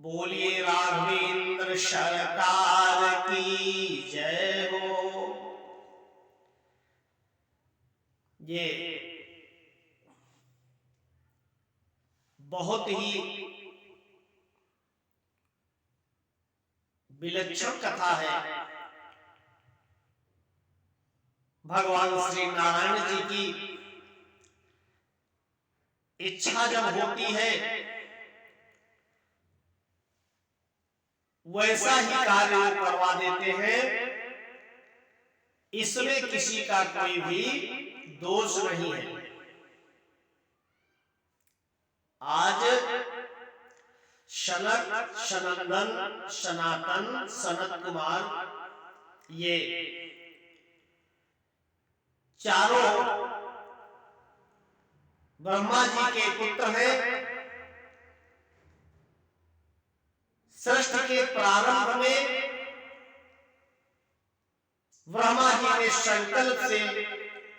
बोलिए राघवेंद्र सरकार की जय हो। ये बहुत ही विलक्षण कथा है। भगवान श्री नारायण जी की इच्छा जब होती है वैसा ही कार्य वो करवा देते हैं। इसमें किसी का कोई भी दोष नहीं है। आज शनक, सनंदन, सनातन, सनत कुमार ये चारों ब्रह्मा जी के पुत्र हैं। सृष्टि के प्रारंभ में ब्रह्मा जी ने संकल्प से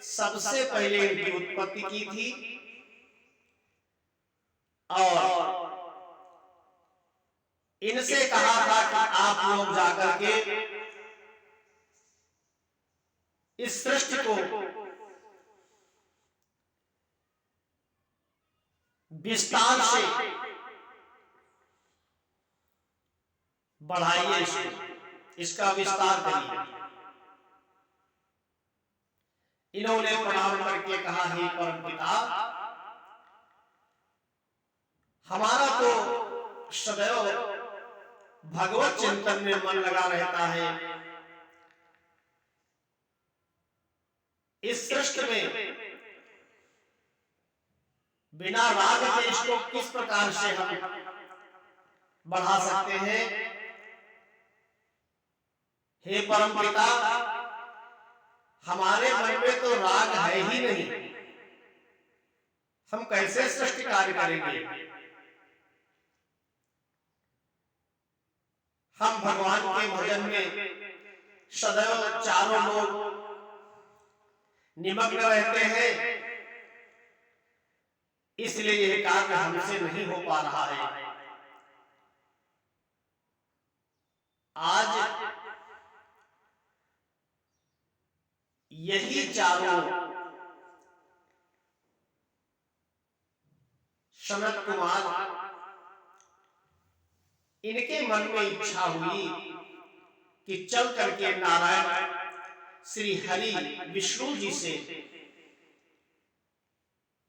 सबसे पहले इनकी उत्पत्ति की थी और इनसे कहा था कि आप लोग जाकर के इस सृष्टि को विस्तार से बढ़ाइए, इसका विस्तार करिए। इन्होंने प्रणाम करके कहा, हे परम पिता, हमारा तो सदैव भगवत चिंतन में मन लगा रहता है। इस सृष्टि में बिना राग के इसको किस प्रकार से हम बढ़ा सकते हैं। हे परम पिता, हमारे मन में तो राग है ही नहीं, हम कैसे सृष्टि कार्य करेंगे। हम भगवान के भजन में सदैव चारों लोग निमग्न रहते हैं, इसलिए यह कार्य हमसे नहीं हो पा रहा है। आज यही चारों सनत कुमार, इनके मन में इच्छा हुई कि चल करके नारायण श्री हरि विष्णु जी से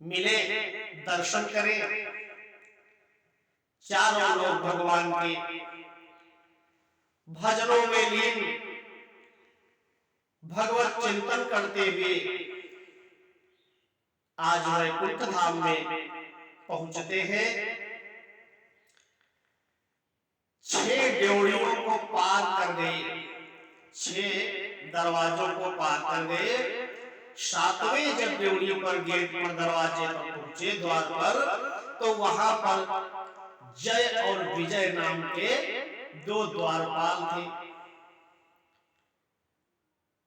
मिले, दर्शन करें। चारों लोग भगवान के भजनों में लीन, भगवत चिंतन करते हुए आज वैकुंठ धाम में पहुंचते हैं। 6 ड्योढ़ियों को पार कर गए, 6 दरवाजों को पार कर गए। 7वें जब ड्योढ़ी पर गेट पर दरवाजे पर पहुंचे, द्वार पर, तो वहां पर जय और विजय नाम के 2 द्वारपाल थे।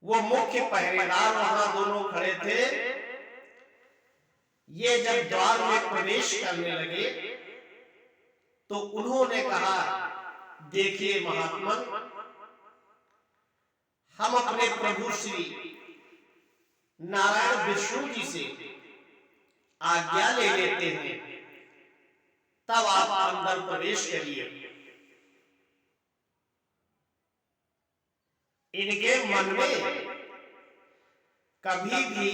वो मुख्य पहरेदार वहां दोनों खड़े थे। ये जब द्वार में प्रवेश करने लगे तो उन्होंने कहा, देखिए महात्मन, हम अपने प्रभु श्री नारायण विष्णु जी से आज्ञा ले लेते हैं, तब आप अंदर प्रवेश करिए। इनके मन में कभी भी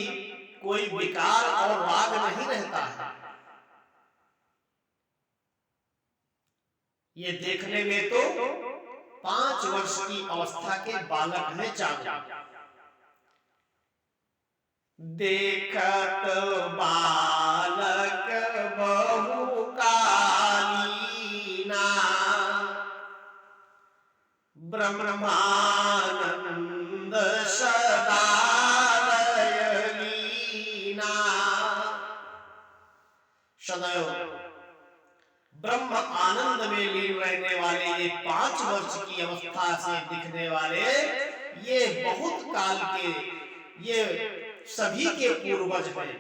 कोई विकार और राग नहीं रहता है। ये देखने में तो 5 वर्ष की अवस्था के बालक हैं चारों। देखत बालक बहु कालीना, ब्रह्मानंद सदा लयलीना। सदैव ब्रह्म आनंद में लीन रहने वाले ये 5 वर्ष की अवस्था से दिखने वाले ये बहुत काल के, ये सभी के पूर्वज हैं।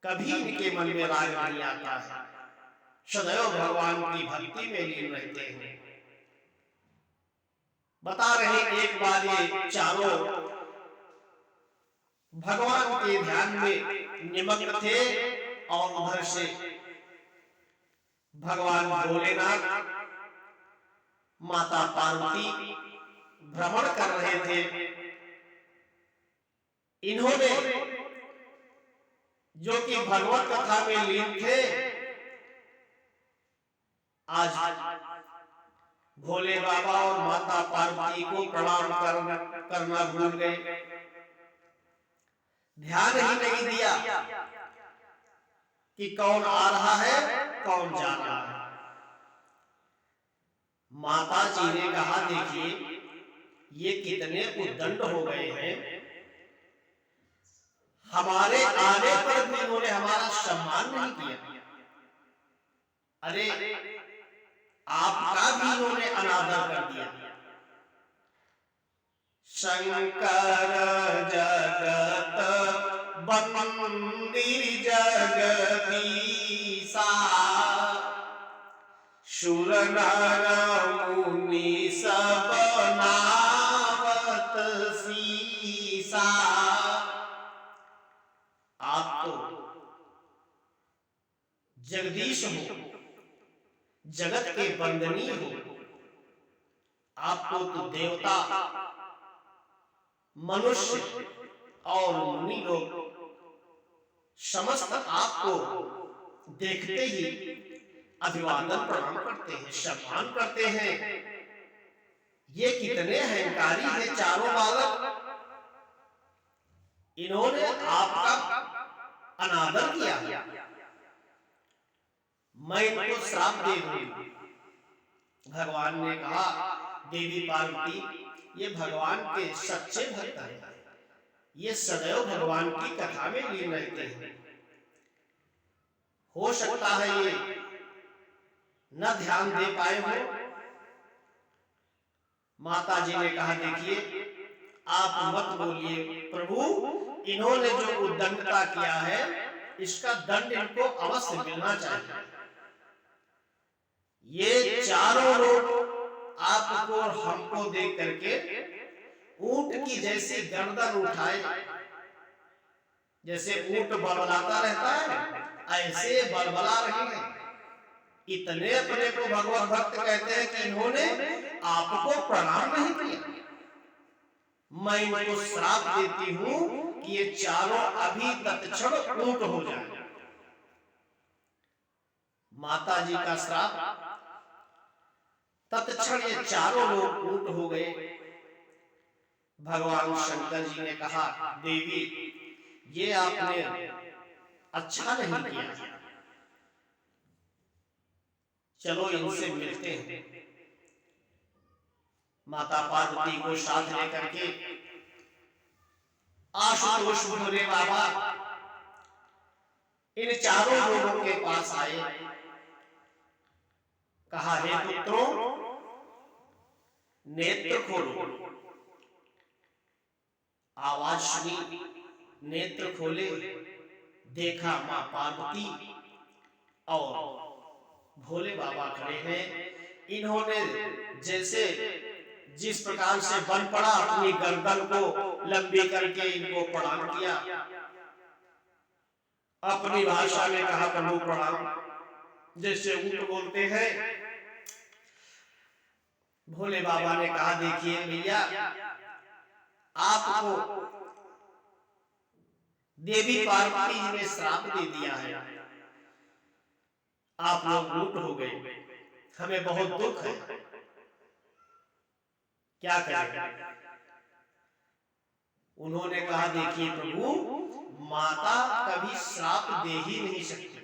कभी इनके मन में राग नहीं आता है। सदैव भगवान की भक्ति में लीन रहते हैं। बता रहे एक बार ये चारों भगवान के ध्यान में निमग्न थे और उधर से भगवान भोलेनाथ माता पार्वती भ्रमण कर रहे थे। इन्होंने जो कि भगवत कथा में लीन थे, आज भोले बाबा और माता पार्वती को प्रणाम करना भूल गए, ध्यान ही नहीं दिया कि कौन आ रहा है कौन जा रहा है। माता जी ने कहा, देखिए ये कितने उद्दंड हो गए हैं, हमारे आने पर भी इन्होंने हमारा सम्मान नहीं किया। अरे आपका भी इन्होंने अनादर कर दिया। शंकर जगत बंदी जगदीसा, शूर नर मुनि सब नावत सीसा। आप तो जगदीश हो, जगत के बंदनी हो, आपको तो देवता, मनुष्य और मुनि लोग समस्त आपको देखते ही अभिवादन प्रणाम करते हैं, सम्मान करते हैं। ये कितने अहंकारी हैं चारों बालक, इन्होंने आपका अनादर किया, मैं इनको श्राप दे दूंगी। भगवान ने कहा, देवी पार्वती ये भगवान के सच्चे भक्त हैं, ये सदैव भगवान की कथा में लीन रहते हैं, हो सकता है ये न ध्यान दे पाए हो। माता जी ने कहा, देखिए आप मत बोलिए प्रभु, इन्होंने जो उद्दंडता किया है इसका दंड इनको अवश्य मिलना चाहिए। ये चारों लोग आपको और हमको देख करके ऊंट की जैसी गर्दन उठाए, जैसे ऊंट बलबलाता रहता है ऐसे बलबला रही है। इतने अपने को भगवत भक्त कहते हैं कि इन्होंने आपको प्रणाम नहीं किया। मैं इनको श्राप देती हूं कि ये चारों अभी तत्क्षण ऊंट हो जाए। माता जी का श्राप, तत्क्षण ये चारों लोग ऊंट हो गए। भगवान शंकर जी ने कहा, देवी ये आपने अच्छा नहीं किया, चलो इनसे मिलते हैं। माता पार्वती को साथ लेकर के आशुतोष भोले बाबा इन चारों लोगों के पास आए। कहा, हे पुत्रों नेत्र खोलो। आवाज सुनी, नेत्र खोले, देखा मां पार्वती और भोले बाबा खड़े हैं। इन्होंने जैसे जिस प्रकार से बन पड़ा अपनी गर्दन को लंबी करके इनको प्रणाम किया। अपनी भाषा में कहा, प्रभु प्रणाम, जैसे ऊंट बोलते हैं। भोले बाबा ने कहा, देखिए भैया आपको देवी पार्वती जी ने श्राप दे दिया है, आप लोग ऊंट हो गए, हमें बहुत दुख है, क्या करें। उन्होंने कहा, देखिए प्रभु माता कभी श्राप दे ही नहीं सकती।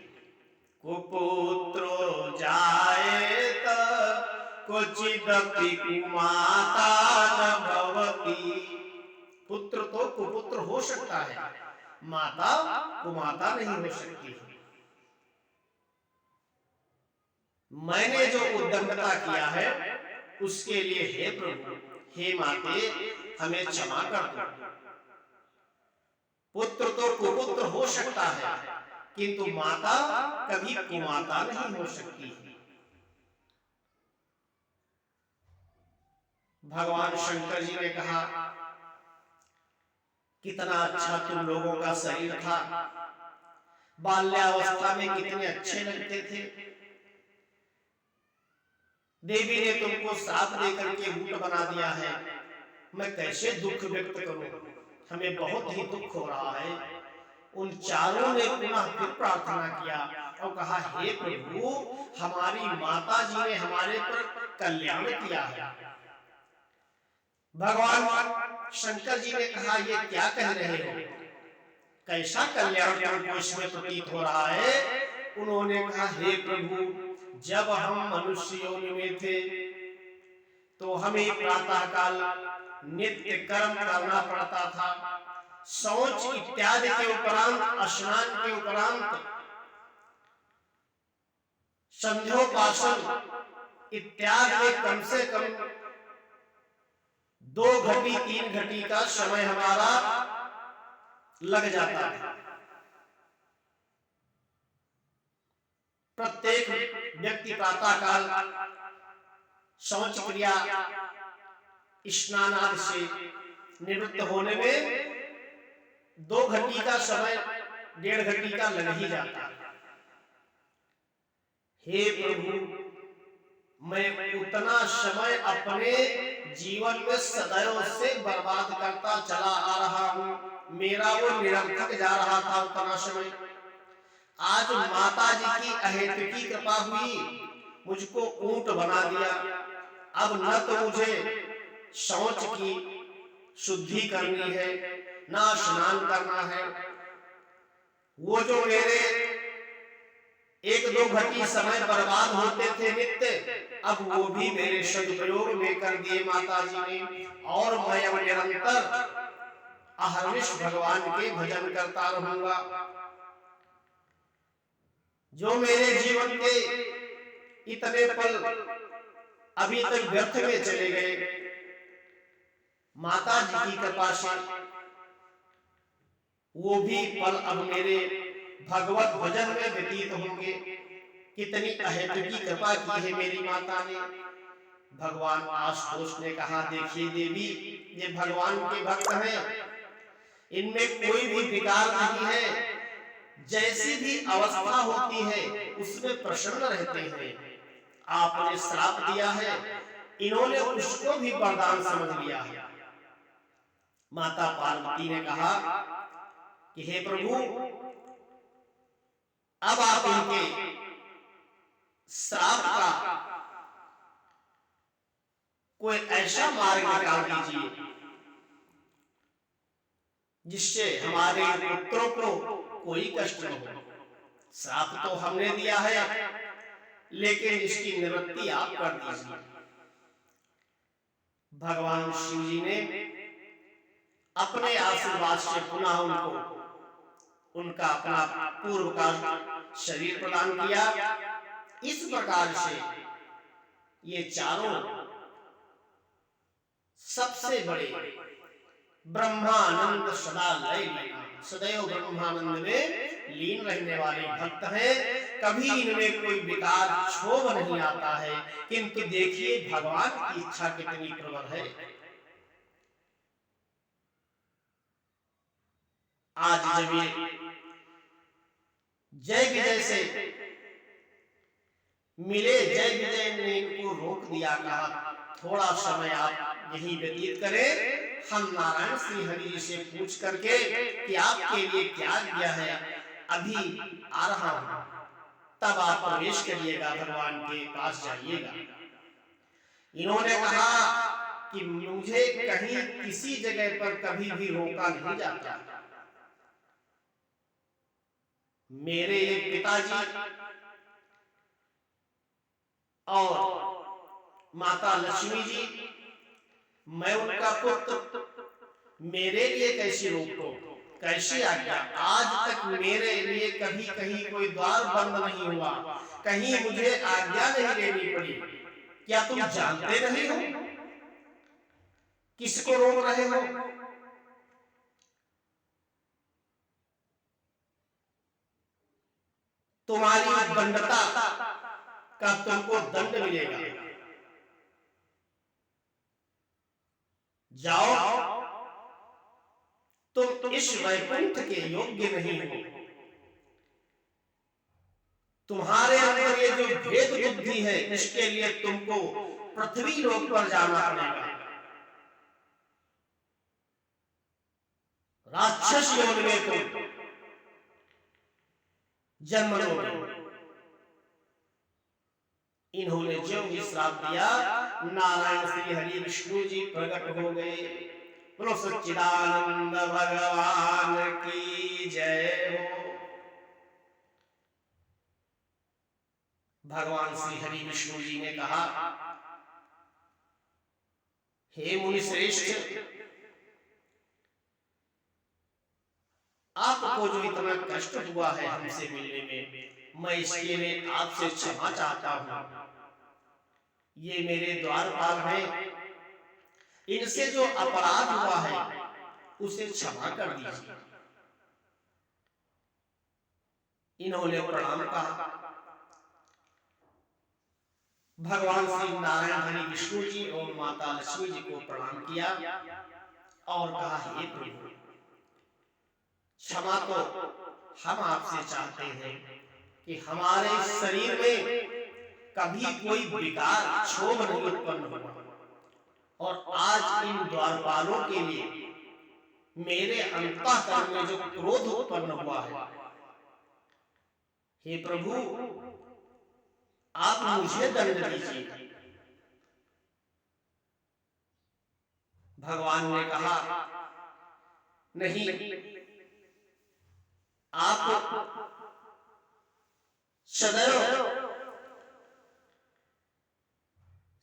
कुपुत्रो जायेत क्वचिदपि कुमाता न भवति। पुत्र तो कुपुत्र हो सकता है, माता कुमाता नहीं हो सकती। मैंने जो उद्दंडता किया है उसके लिए हे प्रभु, हे माते हमें क्षमा कर दो। पुत्र तो कुपुत्र हो सकता है, किंतु माता कभी कुमाता नहीं हो सकती। भगवान शंकर जी ने कहा, कितना अच्छा तुम लोगों का शरीर था, बाल्यावस्था में कितने अच्छे लगते थे, देवी ने तुमको श्राप देकर के ऊंट बना दिया है, मैं कैसे दुख व्यक्त करूं, हमें बहुत ही दुख हो रहा है। उन चारों ने पुनः फिर प्रार्थना किया और कहा, हे प्रभु, हमारी माता जी ने हमारे पर कल्याण किया है। भगवान शंकर जी ने कहा, ये क्या कह रहे हो, कैसा कल्याण तुमको इसमें प्रतीत हो रहा है। उन्होंने कहा, हे प्रभु, जब हम मनुष्य योनि में थे तो हमें प्रातः काल नित्य कर्म करना पड़ता था। शौच इत्यादि के उपरांत, स्नान के उपरांत संध्योपासन इत्यादि में कम से कम 2 घटी 3 घटी का समय हमारा लग जाता है। प्रत्येक व्यक्ति प्रातः काल शौच क्रिया स्नान आदि से निवृत्त होने में 2 घटी का समय 1.5 घटी का लग ही जाता है। हे प्रभु, मैं उतना समय अपने जीवन में सदैव से बर्बाद करता चला आ रहा हूं, मेरा वो निरर्थक जा रहा था उतना समय। आज माता जी की अहेतुकी कृपा हुई, मुझको ऊंट बना दिया। अब न तो मुझे शौच की शुद्धि करनी है, ना स्नान करना है। वो जो मेरे 1-2 घटी समय बर्बाद होते थे नित्य, अब वो भी मेरे सदुपयोग में कर दिए माता जी ने, और मैं अब निरंतर अहर्निश भगवान के भजन करता रहूंगा। जो मेरे जीवन के इतने पल अभी तक व्यर्थ में चले गए, माता जी की कृपा से वो भी पल अब मेरे भगवत भजन में व्यतीत होंगे। कितनी अहेतुकी कृपा की है मेरी माता ने। भगवान आशुतोष ने कहा, देखिए देवी, ये भगवान के भक्त हैं, इनमें कोई भी विकार नहीं है, जैसी भी अवस्था होती है उसमें प्रसन्न रहते हैं। आपने श्राप दिया है, इन्होंने उसको भी वरदान समझ लिया है। माता पार्वती ने कहा कि हे प्रभु, अब आप इनके श्राप का कोई ऐसा मार्ग निकाल दीजिए जिससे हमारे पुत्रों को कोई कष्ट न हो। श्राप तो हमने दिया है, लेकिन इसकी निवृत्ति आप कर दीजिए। भगवान शिव जी ने अपने आशीर्वाद से पुनः उनका अपना पूर्व का शरीर प्रदान किया। इस प्रकार से ये चारों सबसे बड़े ब्रह्मानंद सदा लय सदैव ब्रह्मानंद में लीन रहने वाले भक्त हैं। कभी इनमें कोई विकार क्षोभ नहीं आता है, किंतु देखिए भगवान की इच्छा कितनी प्रबल है। आज जब ये जय विजय से मिले, जय विजय ने इनको रोक दिया, कहा थोड़ा समय आप यही व्यतीत करें, हम नारायण श्री हरि जी से पूछ करके कि आपके लिए क्या दिया है, अभी आ रहा हूं, तब आप प्रवेश करिएगा, भगवान के पास जाइएगा। इन्होंने कहा कि मुझे कहीं किसी जगह पर कभी भी रोका नहीं जाता। मेरे एक पिताजी और माता लक्ष्मी जी, मैं उनका पुत्र, मेरे लिए कैसी रोको, कैसी आज्ञा। आज तक मेरे लिए कभी कहीं कोई द्वार बंद नहीं हुआ, कहीं मुझे आज्ञा नहीं लेनी पड़ी। क्या तुम जानते नहीं हो किसको रोक रहे हो? तुम्हारी दंडता का तुमको दंड मिलेगा। जाओ, तुम इस वैकुंठ के योग्य नहीं हो। तुम्हारे अंदर ये जो भेद बुद्धि है, इसके लिए तुमको पृथ्वी लोक पर जाना पड़ेगा। राक्षस योनि में तुम जन्म लोगे। इन्होंने जो भी श्राप दिया, नारायण श्री हरि विष्णु जी प्रकट हो गए। बोलो सच्चिदानंद भगवान की जय हो। भगवान श्री हरि विष्णु जी ने कहा, हे मुनि श्रेष्ठ, आपको जो इतना कष्ट हुआ है हमसे मिलने में, मैं इसके लिए आपसे क्षमा चाहता हूं। ये मेरे द्वारपाल हैं, इनसे जो अपराध हुआ है उसे क्षमा कर दीजिए। इन्होंने प्रणाम कहा। भगवान श्री नारायण हरि विष्णु जी और माता लक्ष्मी जी को प्रणाम किया और कहा, हे प्रभु, क्षमा तो हम आपसे चाहते हैं कि हमारे शरीर में कभी कोई विकार क्षोभ नहीं उत्पन्न हुआ, और आज इन द्वारपालों के लिए मेरे अंतःकरण में जो क्रोध उत्पन्न हुआ है, हे प्रभु आप मुझे दंड दीजिए। भगवान ने कहा, नहीं, आप सदैव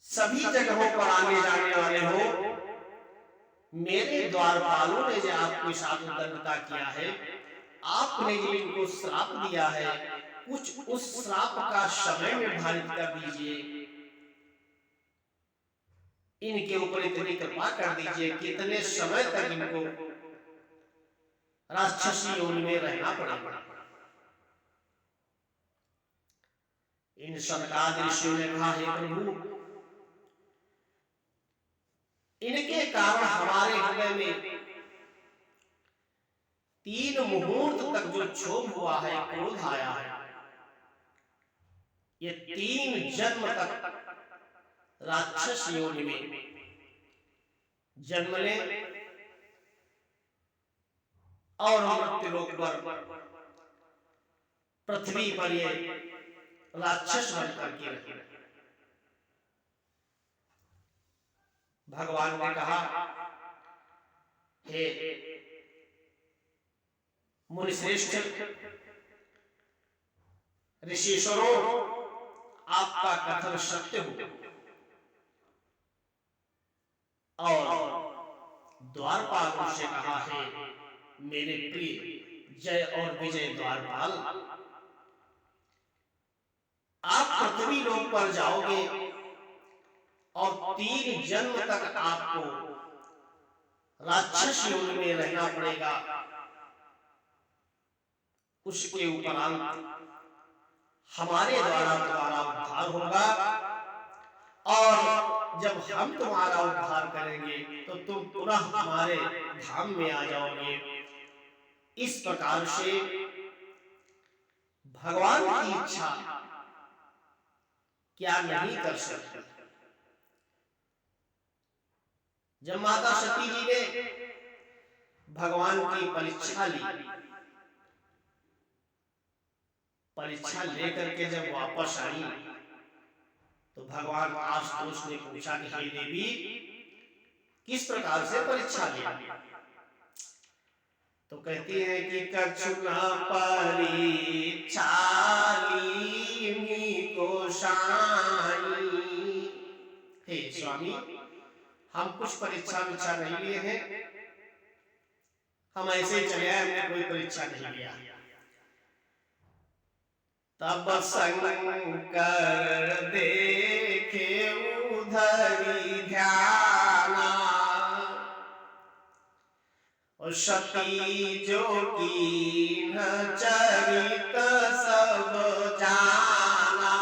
सभी जगहों पर आने जाने वाले हो। मेरे द्वारपालों ने जो आपके साथ दंडता किया है, आपने जो इनको श्राप दिया है, कुछ उस श्राप का समय निर्धारित कर दीजिए। इनके ऊपर इतनी कृपा कर दीजिए, कितने समय तक इनको राक्षसी योनि में रहना पड़ेगा। इन सनकादि ऋषियों ने कहा, हे प्रभु, इनके कारण हमारे हृदय में 3 मुहूर्त तक जो क्षोभ हुआ है, क्रोध आया है, ये 3 जन्म तक राक्षस योनि में जन्म ले और मृत्यु लोक पर पृथ्वी पर ये राक्षस बनकर के रहे। भगवान ने कहा, हे मुनिश्रेष्ठ, ऋषिश्वरों, आपका कथन सत्य हो, और द्वारपालों से कहा है, मेरे प्रिय जय और विजय द्वारपाल, आप पृथ्वी लोक पर जाओगे और 3 जन्म तक आपको राक्षस योनि में रहना पड़ेगा। उसके उपरांत हमारे द्वारा तुम्हारा उद्धार होगा, और जब हम तुम्हारा उद्धार करेंगे तो तुम पुनः हमारे धाम में आ जाओगे। इस प्रकार से भगवान की इच्छा क्या नहीं कर सकते। जब माता सती जी ने भगवान की परीक्षा ली, परीक्षा लेकर के जब वापस आई तो भगवान आशुतोष ने पूछा कि हे देवी, किस प्रकार से परीक्षा ली? तो कहती है कि कछुना परीक्षा ली को साई। हे स्वामी, हम कुछ परीक्षा विच्छा नहीं लिए हैं, हम ऐसे ही चले आए, हमने कोई परीक्षा नहीं लिया। तब शंकर देखे उधरी ध्याना, और सती जो कीन चरित सब जाना।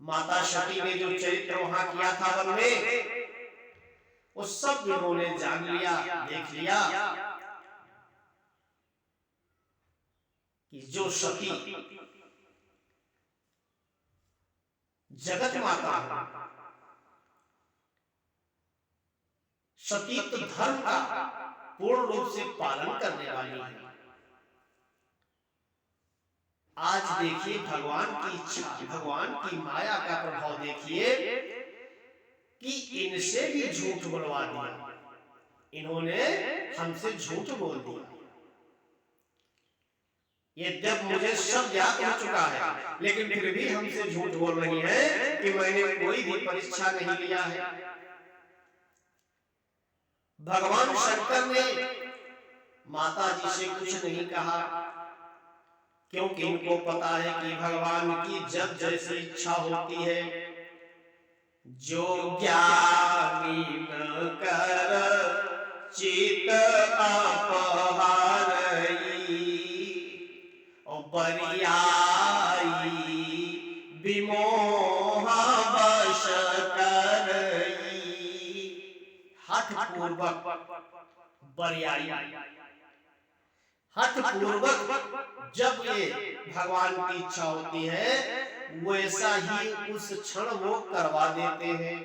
माता सती ने जो चरित्र वहां किया था वन में, वो सब इन्होंने जान लिया, देख लिया कि जो सती जगत माता है, सतीत्व धर्म का पूर्ण रूप से पालन करने वाली है। आज देखिए भगवान की इच्छा, भगवान की माया का प्रभाव देखिए कि इनसे भी झूठ बोलवा दिया, इन्होंने हमसे झूठ बोल दिया। यद्यप मुझे सब ज्ञात हो चुका है, लेकिन फिर भी हमसे झूठ बोल रही है कि मैंने कोई भी परीक्षा नहीं लिया है। भगवान शंकर ने माता जी से कुछ नहीं कहा, क्योंकि उनको पता है कि भगवान की जब जैसी इच्छा होती है, जो ज्ञानी न कर चित अपहारई और बरियाई विमोह वश करई। हठ पूर्वक बरियाई, हठ पूर्वक जब ये भगवान की इच्छा होती है, वैसा ही उस क्षण वो करवा देते हैं।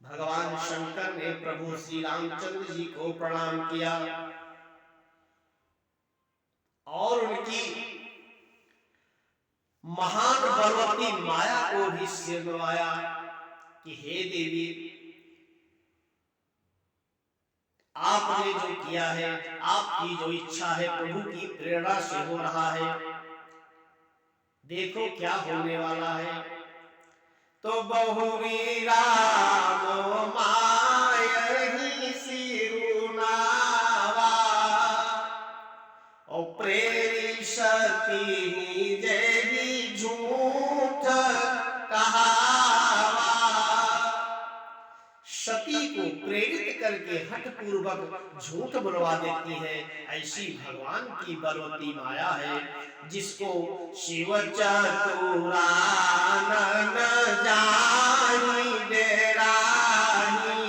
भगवान शंकर ने प्रभु श्री रामचंद्र जी को प्रणाम किया और उनकी महान बलवती माया को भी सिर नवाया कि हे देवी, आपने जो किया है, आपकी जो इच्छा है, प्रभु की प्रेरणा से हो रहा है, देखो क्या होने वाला है। तो बहुरी राम मायहि सिरुनावा और प्रेरी सती जेहि झूठ कहावा। सती को प्रेरित करके हठ पूर्वक झूठ बुलवा देती है, ऐसी भगवान की बलवती माया है, जिसको शिव चतुरानन जाहि डेराहि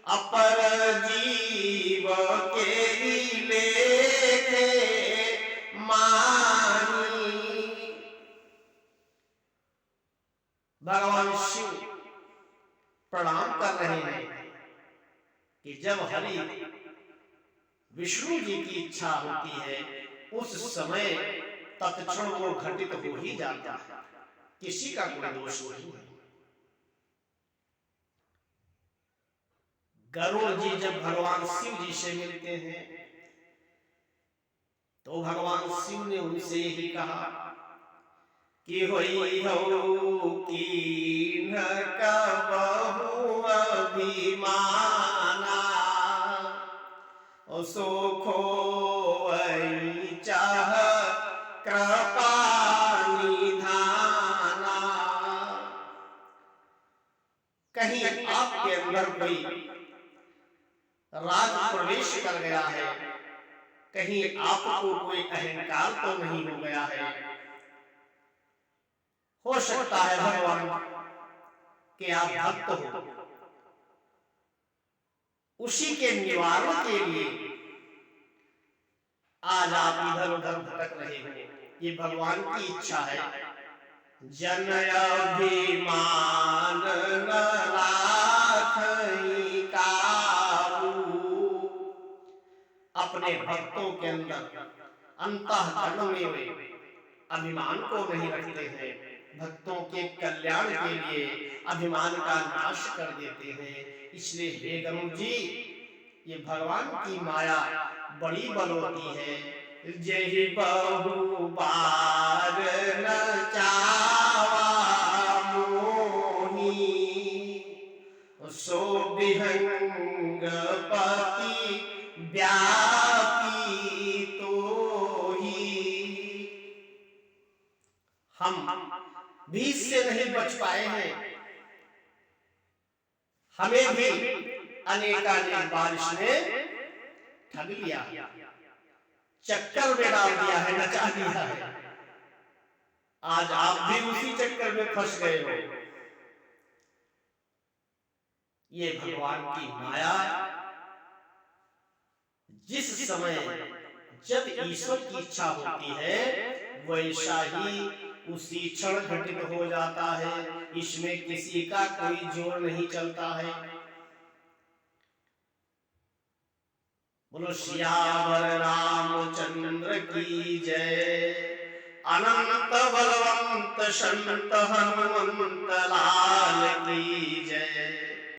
अपर जीव के लेखे माही। भगवान शिव प्रणाम कर रहे हैं कि जब हरि विष्णु जी की इच्छा होती है, उस समय तत्क्षण वो घटित हो ही जाता है, किसी का कोई दोष नहीं है। गरुड़ जी जब भगवान शिव जी से मिलते हैं, तो भगवान शिव ने उनसे यही कहा कि होई हो कीन कबहु अभिमाना ओ सोखो चाह कृपा निधाना। कहीं आपके अंदर कोई राग प्रवेश कर गया है, कहीं आपको कोई अहंकार तो नहीं हो गया है। हो सकता है भगवान कि आप भक्त हो, उसी के निवारण के लिए आज आप इधर उधर भटक रहे हो। ये भगवान की इच्छा है। जन अभिमान न राखई काबू, अपने भक्तों के अंदर अंतःकरण में वे अभिमान को नहीं रखते हैं, भक्तों के कल्याण के लिए अभिमान का नाश कर देते हैं। इसलिए हे गरुड़ जी, ये भगवान की माया बड़ी बलवती है। जेहि बहु बार न चावा मोही सो विहंग पति व्यापी तोही। हम भी इससे नहीं बच पाए हैं, हमें भी अनेकानेक बार इसने ठग लिया, चक्कर में डाल दिया है, नचा दिया है। आज आप भी उसी चक्कर में फंस गए हो। ये भगवान की माया जिस समय जब ईश्वर की इच्छा होती है वैसा ही उसी क्षण घटित हो जाता है। इसमें किसी का कोई जोर नहीं चलता है। बोलो श्यावर रामचंद्र की जय। अनंत बलवंत संत हनुमंत लाल की जय।